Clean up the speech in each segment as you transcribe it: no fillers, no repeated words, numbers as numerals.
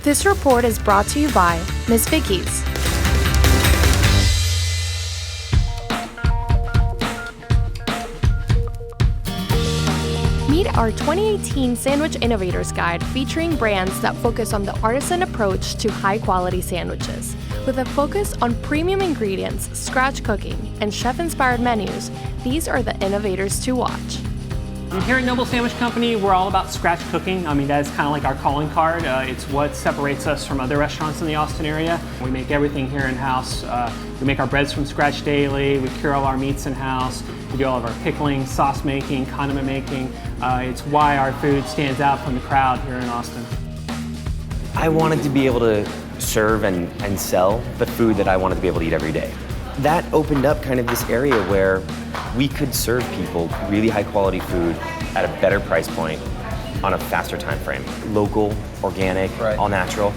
This report is brought to you by Ms. Vicky's. Meet our 2018 Sandwich Innovators Guide featuring brands that focus on the artisan approach to high-quality sandwiches. With a focus on premium ingredients, scratch cooking, and chef-inspired menus, these are the innovators to watch. Here at Noble Sandwich Company, we're all about scratch cooking. That is kind of like our calling card. It's what separates us from other restaurants in the Austin area. We make everything here in-house. We make our breads from scratch daily. We cure all our meats in-house. We do all of our pickling, sauce making, condiment making. It's why our food stands out from the crowd here in Austin. I wanted to be able to serve and sell the food that I wanted to be able to eat every day. That opened up kind of this area where we could serve people really high quality food at a better price point on a faster time frame. Local, organic, all natural.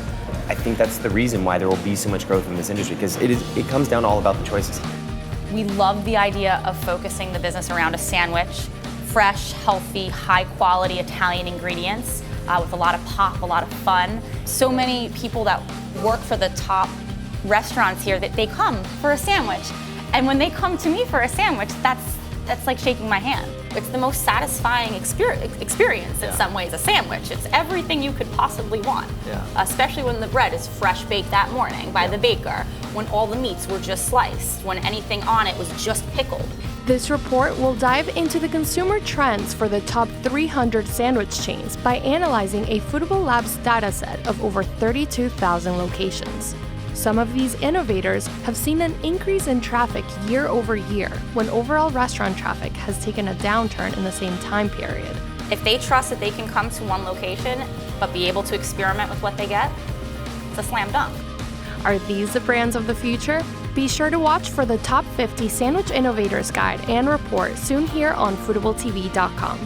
I think that's the reason why there will be so much growth in this industry, because it comes down all about the choices. We love the idea of focusing the business around a sandwich, fresh, healthy, high quality Italian ingredients with a lot of pop, a lot of fun. So many people that work for the top restaurants here that they come for a sandwich. And when they come to me for a sandwich, that's like shaking my hand. It's the most satisfying experience in some ways, a sandwich. It's everything you could possibly want, especially when the bread is fresh baked that morning by the baker, when all the meats were just sliced, when anything on it was just pickled. This report will dive into the consumer trends for the top 300 sandwich chains by analyzing a Foodable Labs dataset of over 32,000 locations. Some of these innovators have seen an increase in traffic year over year, when overall restaurant traffic has taken a downturn in the same time period. If they trust that they can come to one location, but be able to experiment with what they get, it's a slam dunk. Are these the brands of the future? Be sure to watch for the Top 50 Sandwich Innovators Guide and report soon here on foodabletv.com.